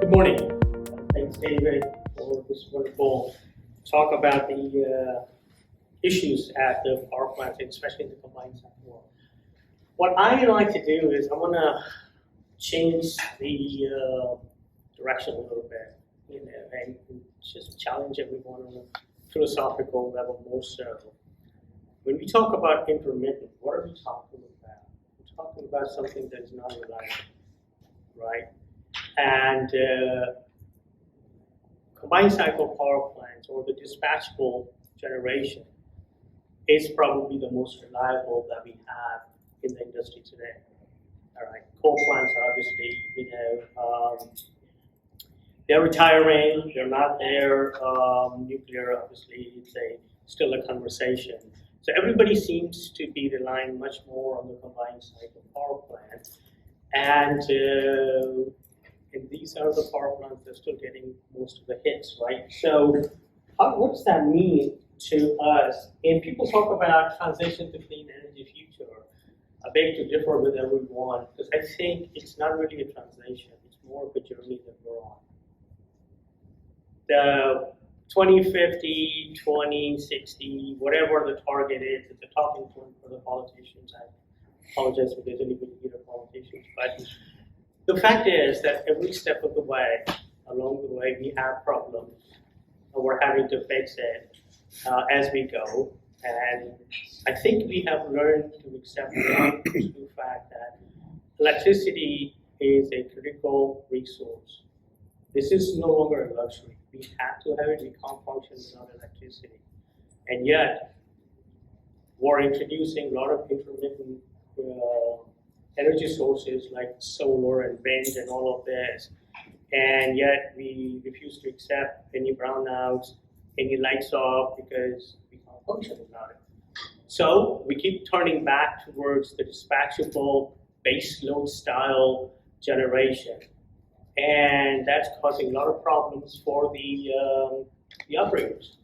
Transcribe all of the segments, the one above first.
Good morning. Thanks, David, for this wonderful talk about the issues at the power plants, especially in the combined cycle. What I like to do is I want to change the direction a little bit, and just challenge everyone on a philosophical level more so. When we talk about intermittent, what are we talking about? We're talking about something that is not reliable, right? And combined cycle power plants or the dispatchable generation is probably the most reliable that we have in the industry today. All right, coal plants are obviously, they're retiring. They're not there. Nuclear, obviously, it's still a conversation. So everybody seems to be relying much more on the combined cycle power plant, and these are the power plants that are still getting most of the hits, right? So what does that mean to us? And people talk about transition to clean energy future. I beg to differ with everyone, because I think it's not really a transition. It's more of a journey that we're on. The 2050, 2060, whatever the target is, it's a talking point for the politicians. I apologize if there's anybody here politicians, but the fact is that every step of the way, along the way, we have problems, and we're having to fix it as we go. And I think we have learned to accept the fact that electricity is a critical resource. This is no longer a luxury. We have to have it. We can't function without electricity. And yet, we're introducing a lot of intermittent energy sources like solar and wind and all of this, and yet we refuse to accept any brownouts, any lights off, because we can't function without it. So we keep turning back towards the dispatchable base load style generation, and that's causing a lot of problems for the operators.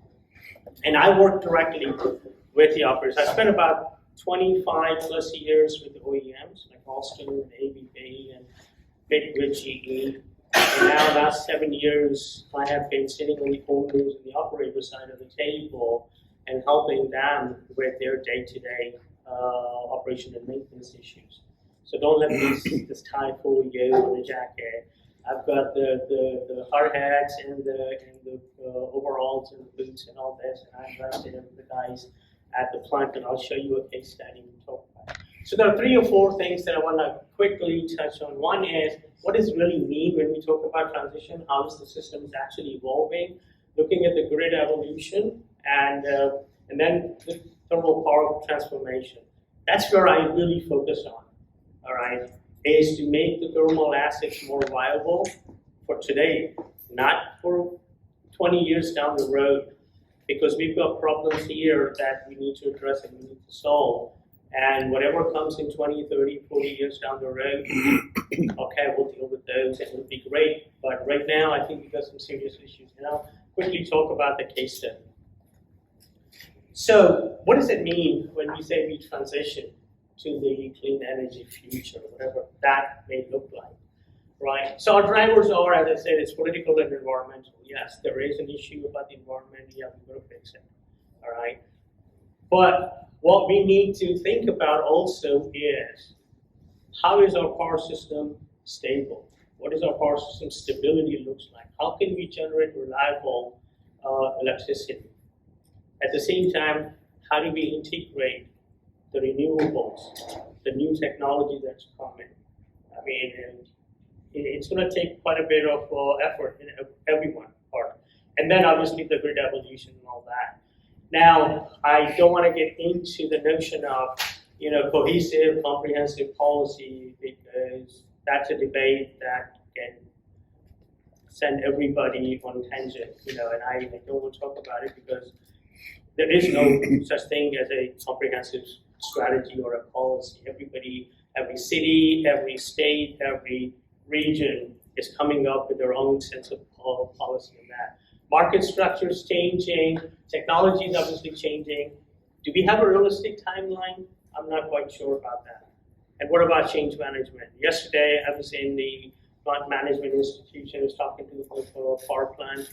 And I work directly with the operators. I spent about 25 plus years with the OEMs like Alstom and ABB and bit with GE. And now last 7 years, I have been sitting on the owners and the operator side of the table and helping them with their day-to-day operation and maintenance issues. So don't let this tie fool you or the jacket. I've got the hard hats and the overalls and the boots and all this, and I've got the guys at the plant, and I'll show you a case study and talk about it. So there are 3 or 4 things that I want to quickly touch on. One is, what does it really mean when we talk about transition? How is the system actually evolving? Looking at the grid evolution, and then the thermal power transformation. That's where I really focus on, all right, is to make the thermal assets more viable for today, not for 20 years down the road, because we've got problems here that we need to address and we need to solve. And whatever comes in 20, 30, 40 years down the road, okay, we'll deal with those and it'll be great. But right now, I think we've got some serious issues. And I'll quickly talk about the case study. So what does it mean when we say we transition to the clean energy future, whatever that may look like? Right. So our drivers are, as I said, it's political and environmental. Yes, there is an issue about the environment. Yeah, we've got to fix it. All right. But what we need to think about also is, how is our power system stable? What is our power system stability looks like? How can we generate reliable electricity? At the same time, how do we integrate the renewables, the new technology that's coming? I mean, it's going to take quite a bit of effort in everyone's part. And then obviously the grid evolution and all that. Now, I don't want to get into the notion of, cohesive, comprehensive policy, because that's a debate that can send everybody on tangent, and I don't want to talk about it because there is no such thing as a comprehensive strategy or a policy. Everybody, every city, every state, every region is coming up with their own sense of policy in that. Market structure is changing, technology is obviously changing. Do we have a realistic timeline? I'm not quite sure about that. And what about change management? Yesterday, I was in the plant management institutions, talking to the power plant,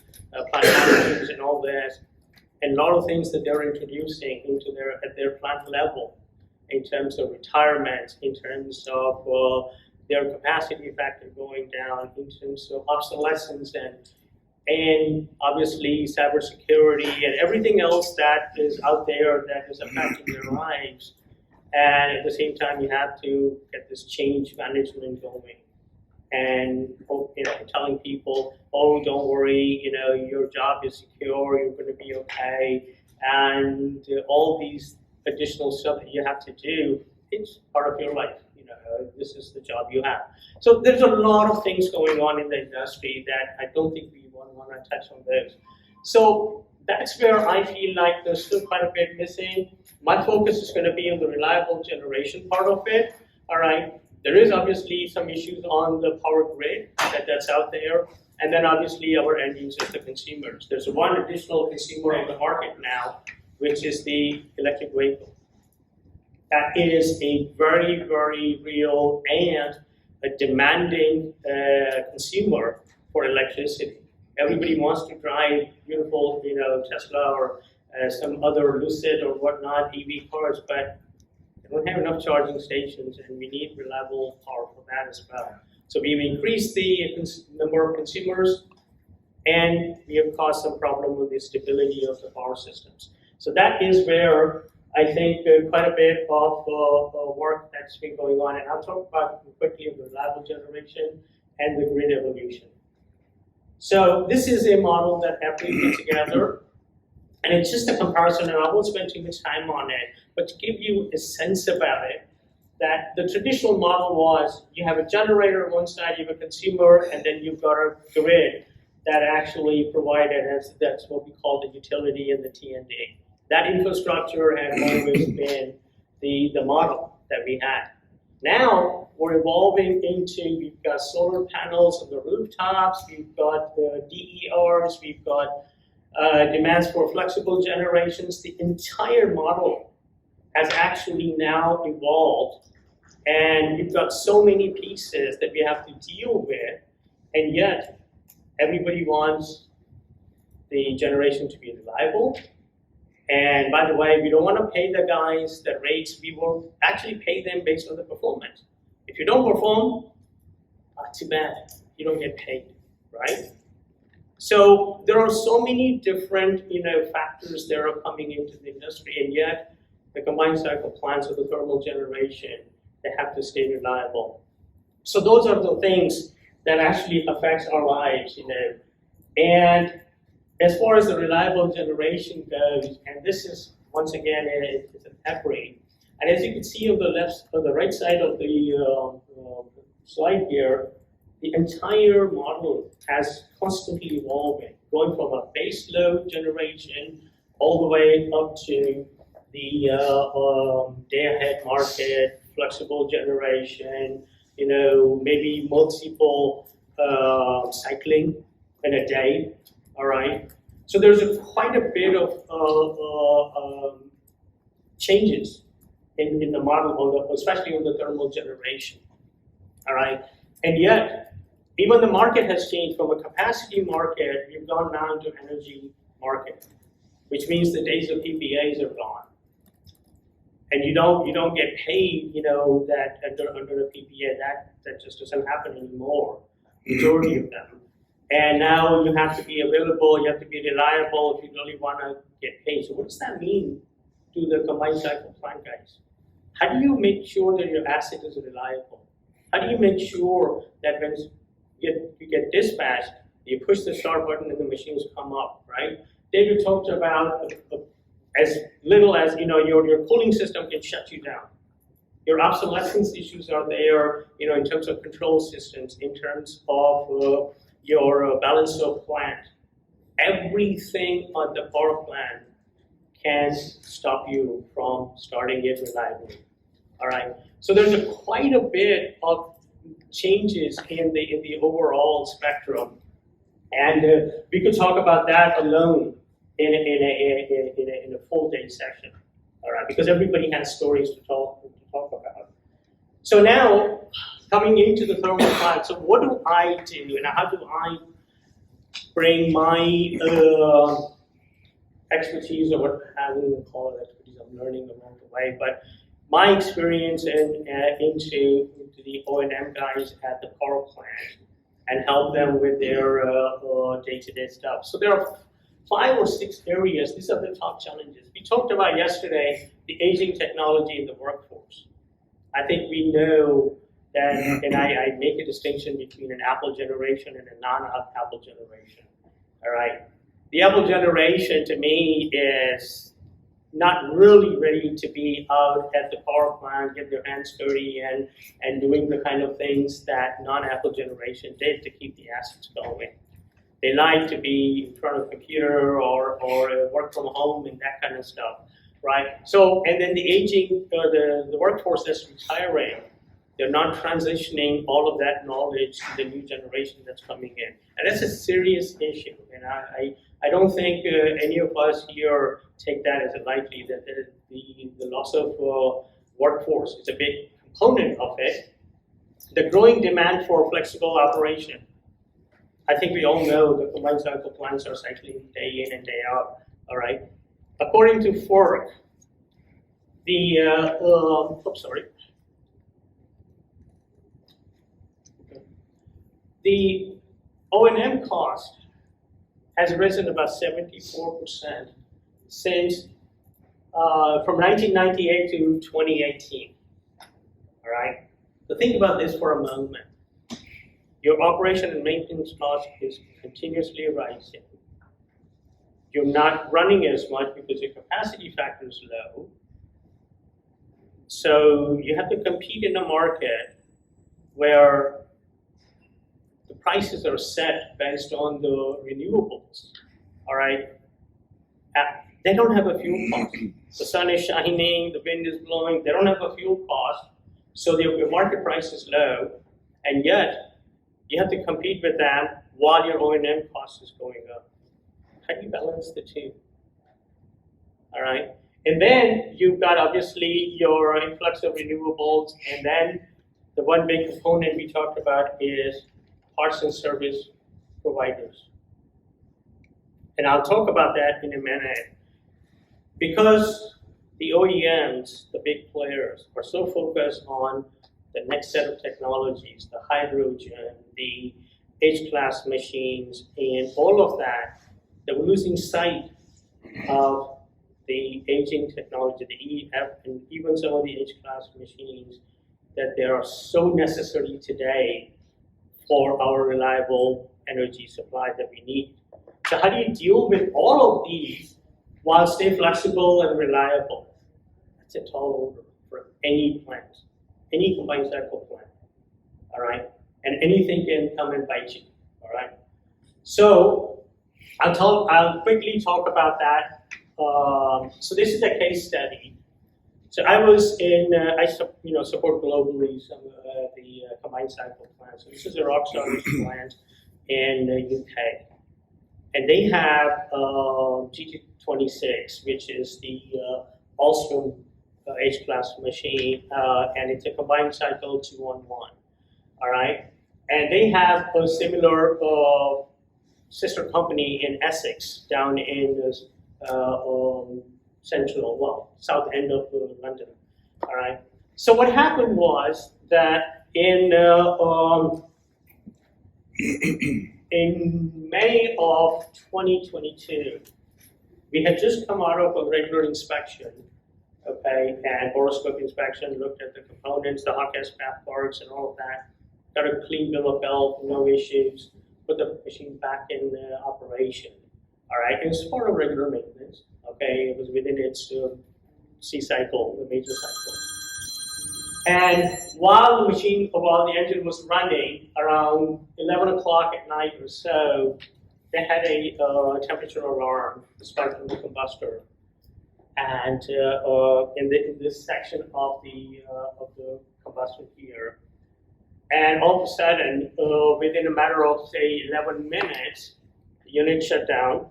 plant managers and all that, and a lot of things that they're introducing into at their plant level in terms of retirement, in terms of their capacity factor going down, in terms of obsolescence and obviously cybersecurity and everything else that is out there that is affecting their lives. And at the same time, you have to get this change management going. And telling people, oh, don't worry, your job is secure, you're going to be okay, and all these additional stuff that you have to do, it's part of your life. This is the job you have. So there's a lot of things going on in the industry that I don't think we want to touch on those. So that's where I feel like there's still quite a bit missing. My focus is going to be on the reliable generation part of it. All right. There is obviously some issues on the power grid that's out there, and then obviously our end users, the consumers. There's one additional consumer on the market now, which is the electric vehicle. That is a very, very real and a demanding consumer for electricity. Everybody wants to drive beautiful, Tesla or some other Lucid or whatnot, EV cars, but they don't have enough charging stations, and we need reliable power for that as well. So we've increased the number of consumers, and we have caused some problem with the stability of the power systems. So that is where I think quite a bit of work that's been going on, and I'll talk about quickly the reliable generation and the grid evolution. So this is a model that we put together, and it's just a comparison, and I won't spend too much time on it, but to give you a sense about it, that the traditional model was you have a generator on one side, you have a consumer, and then you've got a grid that actually provided, that's what we call the utility and the T&D. That infrastructure had always been the model that we had. Now we're evolving into, we've got solar panels on the rooftops, we've got DERs, we've got demands for flexible generations. The entire model has actually now evolved, and we've got so many pieces that we have to deal with, and yet everybody wants the generation to be reliable. And by the way, we don't want to pay the guys the rates. We will actually pay them based on the performance. If you don't perform, not too bad. You don't get paid, right? So there are so many different, factors that are coming into the industry, and yet the combined cycle plants or the thermal generation, they have to stay reliable. So those are the things that actually affects our lives, And as far as the reliable generation goes, and this is, once again, it's an EPRI. And as you can see on the right side of the slide here, the entire model has constantly evolving, going from a base load generation all the way up to the day-ahead market, flexible generation, maybe multiple cycling in a day. All right. So there's quite a bit of changes in the model, especially on the thermal generation. All right. And yet, even the market has changed from a capacity market. We've gone now into energy market, which means the days of PPAs are gone, and you don't get paid. That under the PPA that just doesn't happen anymore. Majority of them. And now you have to be available, you have to be reliable if you really want to get paid. So what does that mean to the combined cycle plant guys? How do you make sure that your asset is reliable? How do you make sure that when you get dispatched, you push the start button and the machines come up, right? David talked about as little as, your cooling system can shut you down. Your obsolescence issues are there, in terms of control systems, in terms of your balance of plant. Everything on the power plant can stop you from starting it reliably. All right. So there's quite a bit of changes in the overall spectrum, and we could talk about that alone in a full day session. All right, because everybody has stories to talk about. So now, coming into the thermal plant. So what do I do, and how do I bring my expertise, or what I wouldn't call it expertise, I'm learning along the way, but my experience into the O&M guys at the power plant and help them with their day-to-day stuff. So there are 5 or 6 areas. These are the top challenges. We talked about yesterday the aging technology in the workforce. I think we know that, and I make a distinction between an Apple generation and a non-Apple generation. All right. The Apple generation to me is not really ready to be out at the power plant, get their hands dirty, and doing the kind of things that non-Apple generation did to keep the assets going. They like to be in front of a computer or work from home and that kind of stuff, right? So, and then the aging, the workforce that's retiring, they're not transitioning all of that knowledge to the new generation that's coming in. And that's a serious issue. And I don't think any of us here take that as a lightly, that the loss of workforce is a big component of it. The growing demand for flexible operation. I think we all know the combined cycle plants are cycling day in and day out, all right? According to FERC, the, the O&M cost has risen about 74% since from 1998 to 2018. All right. So think about this for a moment. Your operation and maintenance cost is continuously rising. You're not running as much because your capacity factor is low. So you have to compete in a market where the prices are set based on the renewables, all right? They don't have a fuel cost. The sun is shining, the wind is blowing, they don't have a fuel cost, so your market price is low, and yet you have to compete with them while your O&M cost is going up. How do you balance the two? All right? And then you've got obviously your influx of renewables, and then the one big component we talked about is parts and service providers. And I'll talk about that in a minute. Because the OEMs, the big players, are so focused on the next set of technologies, the hydrogen, the H-class machines, and all of that we're losing sight of the aging technology, the EF, and even some of the H-class machines that they are so necessary today for our reliable energy supply that we need. So how do you deal with all of these while stay flexible and reliable? That's a tall order for any plant, any combined cycle plant, all right? And anything can come and bite you, all right? So I'll quickly talk about that. So this is a case study. So I was in, I support globally some of the combined cycle plants. So this is a rock storage plant in the UK. And they have GT26, which is the Alstom H-class machine, and it's a combined cycle 2-on-1, all right? And they have a similar sister company in Essex, down in the south end of London, all right? So what happened was that in May of 2022, we had just come out of a regular inspection, okay, and boroscope inspection, looked at the components, the hot gas path parts and all of that, got a clean bill of health, no issues, put the machine back in operation, all right? And it's part of regular maintenance, okay? It was within its C cycle, the major cycle. And while the engine was running around 11 o'clock at night or so, they had a temperature alarm to start from the combustor. And in this section of the combustor here. And all of a sudden, within a matter of, say, 11 minutes, the unit shut down,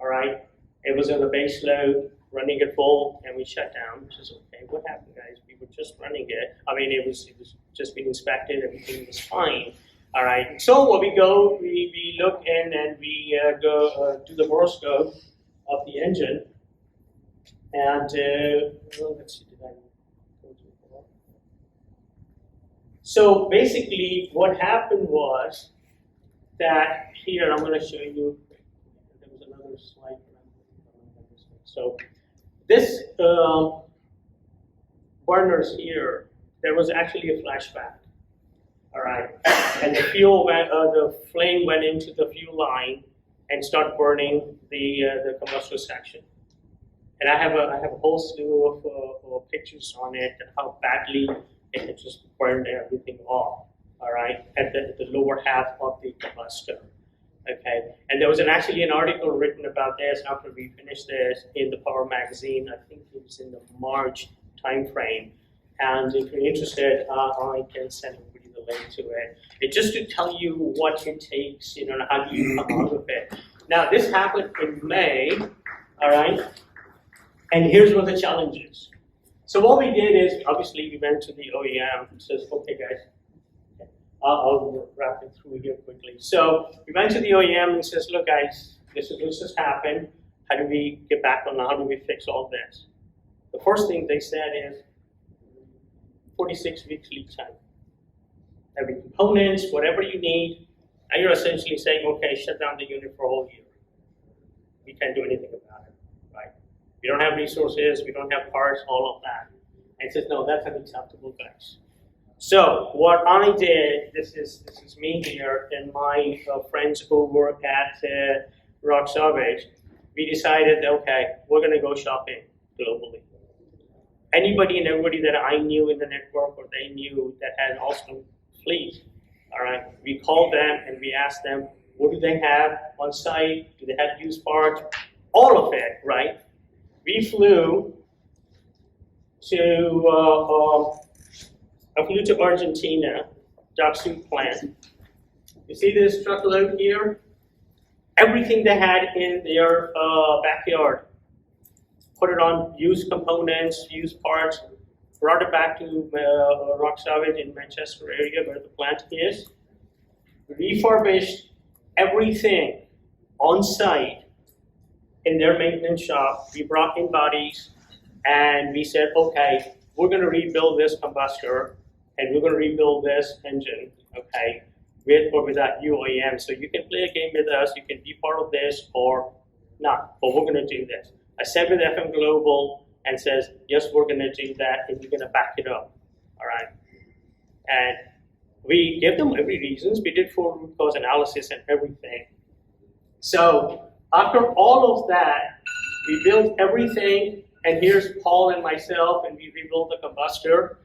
all right? It was on the base load, running at full, and we shut down, which is okay. What happened, guys? We were just running it. I mean, it was just been inspected, everything was fine. All right. So what we go, we look in and we go do the horoscope of the engine, and well, let's see, did I go to it? So basically, what happened was that here I'm going to show you. There was another slide. So this burners here, there was actually a flashback. All right, and the flame went into the fuel line and started burning the combustor section. And I have a whole slew of pictures on it and how badly it had just burned everything off. All right, at the lower half of the combustor. Okay, and there was actually an article written about this after we finished this in the Power magazine. I think it was in the March timeframe. And if you're interested, I can send everybody the link to it. It's just to tell you what it takes, and how do you come out of it. Now, this happened in May, all right? And here's what the challenge is. So what we did is, obviously, we went to the OEM and says, okay, guys, I'll wrap it through here quickly. So we went to the OEM and says, look, guys, this just happened. How do we get back on? How do we fix all this? The first thing they said is 46 weeks lead time. Every components, whatever you need, and you're essentially saying, okay, shut down the unit for a whole year. We can't do anything about it, right? We don't have resources, we don't have parts, all of that. And it says, no, that's unacceptable, guys. So what I did, this is me here and my friends over at Rock Savage, we decided, okay, we're gonna go shopping globally. Anybody and everybody that I knew in the network or they knew that had an awesome fleet, all right, we called them and we asked them, what do they have on site? Do they have used parts? All of it, right? We flew to Argentina, Daksu plant. You see this truckload here? Everything they had in their backyard. Put it on used components, used parts, brought it back to Rock Savage in Manchester area where the plant is, refurbished everything on site in their maintenance shop. We brought in bodies and we said, okay, we're going to rebuild this combustor and we're going to rebuild this engine, okay, with or without UOEM. So you can play a game with us, you can be part of this or not, but we're going to do this. I said with FM Global and says, yes, we're going to do that and we're going to back it up, all right? And we gave them every reasons. We did full root cause analysis and everything. So after all of that, we built everything, and here's Paul and myself, and we rebuilt the combustor.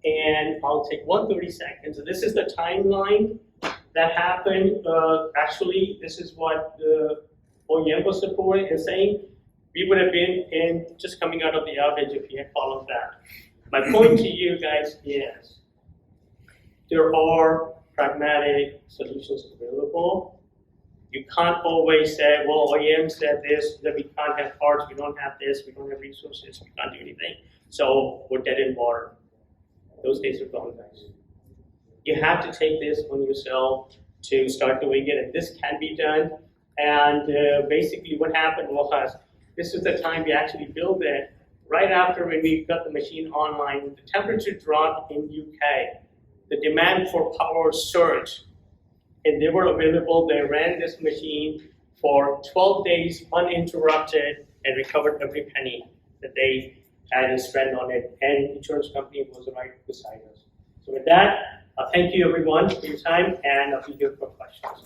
And I'll take 130 seconds. So this is the timeline that happened. Actually, this is what the OEM was supporting and saying. We would have been in just coming out of the outage if we had followed that. My point to you guys is there are pragmatic solutions available. You can't always say, well, OEM said this, that we can't have parts, we don't have this, we don't have resources, we can't do anything. So we're dead in water. Those days are gone, guys. You have to take this on yourself to start doing it, and this can be done. And basically what happened was, this is the time we actually built it. Right after when we got the machine online, the temperature dropped in UK. The demand for power surged. And they were available. They ran this machine for 12 days uninterrupted and recovered every penny that they had to spend on it. And the insurance company was right beside us. So with that, thank you everyone for your time, and I'll be here for questions.